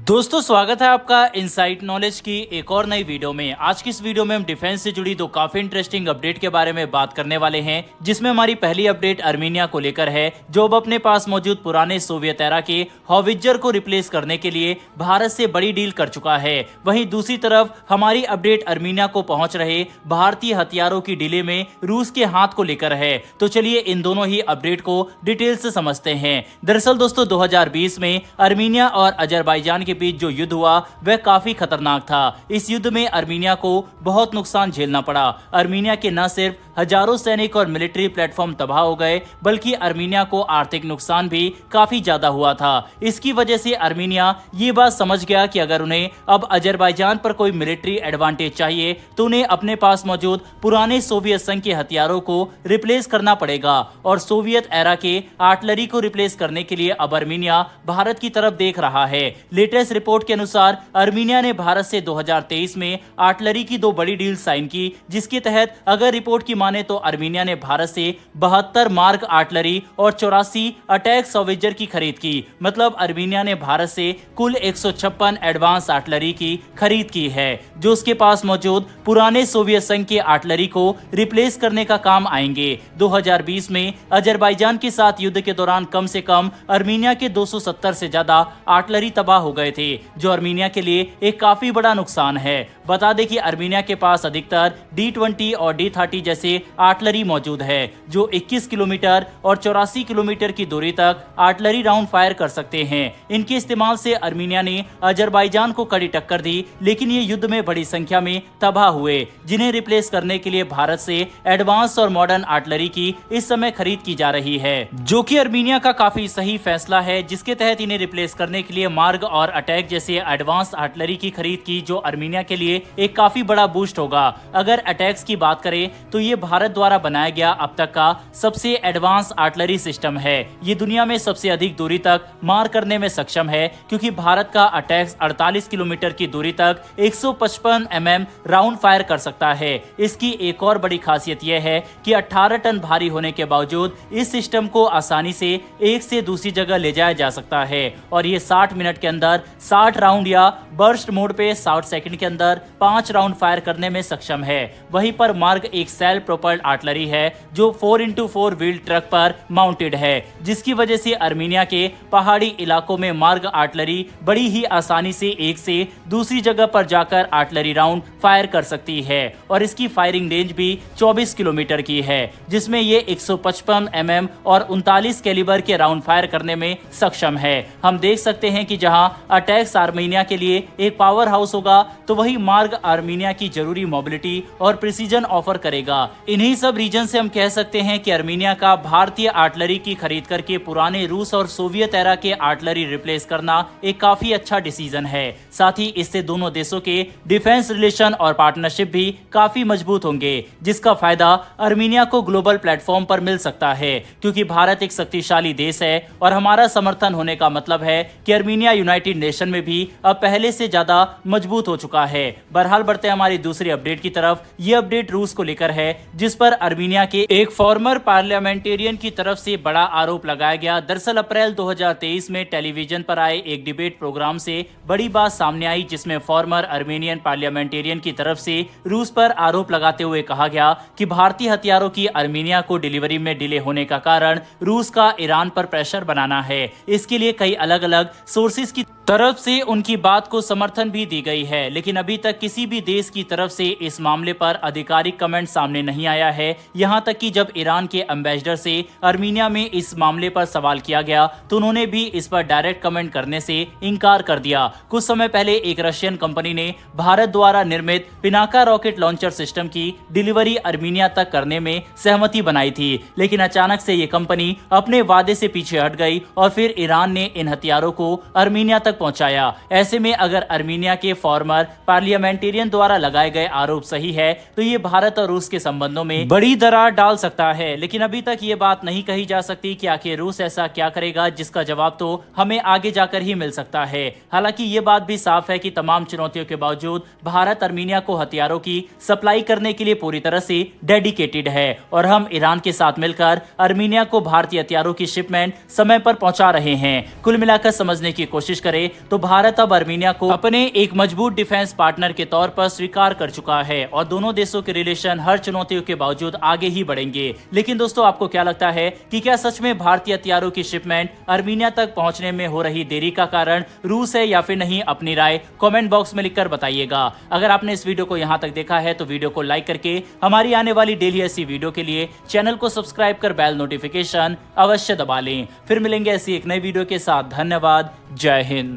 दोस्तों स्वागत है आपका इनसाइट नॉलेज की एक और नई वीडियो में। आज की इस वीडियो में हम डिफेंस से जुड़ी दो काफी इंटरेस्टिंग अपडेट के बारे में बात करने वाले हैं, जिसमें हमारी पहली अपडेट आर्मीनिया को लेकर है, जो अब अपने पास मौजूद पुराने सोवियत एरा के हॉविट्जर को रिप्लेस करने के लिए भारत से बड़ी डील कर चुका है। वहीं दूसरी तरफ हमारी अपडेट आर्मीनिया को पहुंच रहे भारतीय हथियारों की डीले में रूस के हाथ को लेकर है। तो चलिए इन दोनों ही अपडेट को डिटेल से समझते हैं। दरअसल दोस्तों 2020 में आर्मीनिया और अजरबैजान के बीच जो युद्ध हुआ वह काफी खतरनाक था। इस युद्ध में आर्मीनिया को बहुत नुकसान झेलना पड़ा। आर्मीनिया के न सिर्फ हजारों सैनिक और मिलिट्री प्लेटफॉर्म तबाह हो गए, बल्कि आर्मीनिया को आर्थिक नुकसान भी काफी ज्यादा हुआ था। इसकी वजह से आर्मीनिया ये बात समझ गया कि अगर उन्हें अब अजरबैजान पर कोई मिलिट्री एडवांटेज चाहिए तो उन्हें अपने पास मौजूद पुराने सोवियत संघ के हथियारों को रिप्लेस करना पड़ेगा। और सोवियत एरा के आर्टिलरी को रिप्लेस करने के लिए अब आर्मीनिया भारत की तरफ देख रहा है। लेटेस्ट रिपोर्ट के अनुसार आर्मीनिया ने भारत से 2023 में आर्टिलरी की दो बड़ी डील साइन की, जिसके तहत अगर रिपोर्ट की माने तो आर्मीनिया ने भारत से 72 मार्क आर्टिलरी और 84 अटैक हॉविट्जर की खरीद की। मतलब आर्मीनिया ने भारत से कुल 156 एडवांस आर्टिलरी की खरीद की है, जो उसके पास मौजूद पुराने सोवियत संघ के आर्टिलरी को रिप्लेस करने का काम आएंगे। 2020 में अजरबैजान के साथ युद्ध के दौरान कम से कम आर्मीनिया के 270 से ज्यादा आर्टिलरी तबाह हो गए थे, जो आर्मीनिया के लिए एक काफी बड़ा नुकसान है। बता दें कि आर्मीनिया के पास अधिकतर D-20 और D-30 जैसे आर्टिलरी मौजूद है, जो 21 किलोमीटर और 84 किलोमीटर की दूरी तक आर्टिलरी राउंड फायर कर सकते हैं। इनके इस्तेमाल से आर्मीनिया ने अजरबैजान को कड़ी टक्कर दी, लेकिन ये युद्ध में बड़ी संख्या में तबाह हुए, जिन्हें रिप्लेस करने के लिए भारत से एडवांस और मॉडर्न आर्टिलरी की इस समय खरीद की जा रही है, जो कि आर्मीनिया का काफी सही फैसला है, जिसके तहत इन्हें रिप्लेस करने के लिए मार्ग और अटैक जैसे एडवांस आर्टिलरी की खरीद की, जो आर्मीनिया के लिए एक काफी बड़ा बूस्ट होगा। अगर अटैक्स की बात करें तो ये भारत द्वारा बनाया गया अब तक का सबसे एडवांस आर्टिलरी सिस्टम है। ये दुनिया में सबसे अधिक दूरी तक मार करने में सक्षम है, क्योंकि भारत का अटैक्स 48 किलोमीटर की दूरी तक 155 mm राउंड फायर कर सकता है। इसकी एक और बड़ी खासियत यह है कि 18 टन भारी होने के बावजूद इस सिस्टम को आसानी से एक से दूसरी जगह ले जाया जा सकता है, और ये 60 मिनट के अंदर 60 राउंड या बर्स्ट मोड पे 60 सेकंड के अंदर 5 राउंड फायर करने में सक्षम है। वहीं पर मार्ग एक सेल्फ प्रोपल्ड आर्टिलरी है, जो 4x4 व्हील ट्रक पर माउंटेड है, जिसकी वजह से आर्मीनिया के पहाड़ी इलाकों में मार्ग आर्टिलरी बड़ी ही आसानी से एक से दूसरी जगह पर जाकर आर्टिलरी राउंड फायर कर सकती है। और इसकी फायरिंग रेंज भी 24 किलोमीटर की है, जिसमें ये 155 mm और 39 कैलिबर के राउंड फायर करने में सक्षम है। हम देख सकते हैं कि जहां अटैक्स आर्मीनिया के लिए एक पावर हाउस होगा, तो वही मार्ग आर्मीनिया की जरूरी मोबिलिटी और प्रिसीजन ऑफर करेगा। इन्हीं सब रीजन से हम कह सकते हैं कि आर्मीनिया का भारतीय आर्टिलरी की खरीद करके पुराने रूस और सोवियत एरा के आर्टिलरी रिप्लेस करना एक काफी अच्छा डिसीजन है। साथ ही इससे दोनों देशों के डिफेंस रिलेशन और पार्टनरशिप भी काफी मजबूत होंगे, जिसका फायदा आर्मीनिया को ग्लोबल प्लेटफॉर्म पर मिल सकता है, क्योंकि भारत एक शक्तिशाली देश है और हमारा समर्थन होने का मतलब है कि आर्मीनिया यूनाइटेड नेशन में भी अब पहले से ज्यादा मजबूत हो चुका है। बहरहाल बढ़ते हैं हमारी दूसरी अपडेट की तरफ। ये अपडेट रूस को लेकर है, जिस पर आर्मीनिया के एक फॉर्मर पार्लियामेंटेरियन की तरफ से बड़ा आरोप लगाया गया। दरअसल अप्रैल 2023 में टेलीविजन पर आए एक डिबेट प्रोग्राम से बड़ी बात सामने आई, जिसमें फॉर्मर आर्मेनियन पार्लियामेंटेरियन की तरफ से रूस पर आरोप लगाते हुए कहा गया कि भारतीय हथियारों की आर्मीनिया को डिलीवरी में डिले होने का कारण रूस का ईरान पर प्रेशर बनाना है। इसके लिए कई अलग अलग सोर्सेज की तरफ से उनकी बात को समर्थन भी दी गई है, लेकिन अभी तक किसी भी देश की तरफ से इस मामले पर आधिकारिक कमेंट सामने नहीं आया है। यहां तक कि जब ईरान के एम्बेसडर से आर्मीनिया में इस मामले पर सवाल किया गया, तो उन्होंने भी इस पर डायरेक्ट कमेंट करने से इनकार कर दिया। कुछ समय पहले एक रशियन कंपनी ने भारत द्वारा निर्मित पिनाका रॉकेट लॉन्चर सिस्टम की डिलीवरी आर्मीनिया तक करने में सहमति बनाई थी, लेकिन अचानक से ये कंपनी अपने वादे से पीछे हट गई और फिर ईरान ने इन हथियारों को आर्मीनिया तक पहुंचाया। ऐसे में अगर आर्मीनिया के फॉर्मर पार्लियामेंटेरियन द्वारा लगाए गए आरोप सही है, तो ये भारत और रूस के संबंधों में बड़ी दरार डाल सकता है। लेकिन अभी तक ये बात नहीं कही जा सकती कि आखिर रूस ऐसा क्या करेगा, जिसका जवाब तो हमें आगे जाकर ही मिल सकता है। हालांकि ये बात भी साफ है कि तमाम चुनौतियों के बावजूद भारत आर्मीनिया को हथियारों की सप्लाई करने के लिए पूरी तरह से डेडिकेटेड है, और हम ईरान के साथ मिलकर आर्मीनिया को भारतीय हथियारों की शिपमेंट समय पर पहुंचा रहे हैं। कुल मिलाकर समझने की कोशिश करें जाए तो भारत अब आर्मीनिया को अपने एक मजबूत डिफेंस पार्टनर के तौर पर स्वीकार कर चुका है और दोनों देशों के रिलेशन हर चुनौतियों के बावजूद आगे ही बढ़ेंगे। लेकिन दोस्तों, आपको क्या लगता है कि क्या सच में भारतीय हथियारों की शिपमेंट आर्मीनिया तक पहुंचने में हो रही देरी का कारण रूस है या फिर नहीं? अपनी राय कमेंट बॉक्स में लिखकर बताइएगा। अगर आपने इस वीडियो को यहां तक देखा है तो वीडियो को लाइक करके हमारी आने वाली डेली ऐसी वीडियो के लिए चैनल को सब्सक्राइब कर बेल नोटिफिकेशन अवश्य दबा लें। फिर मिलेंगे ऐसी एक नई वीडियो के साथ। धन्यवाद। जय हिंद।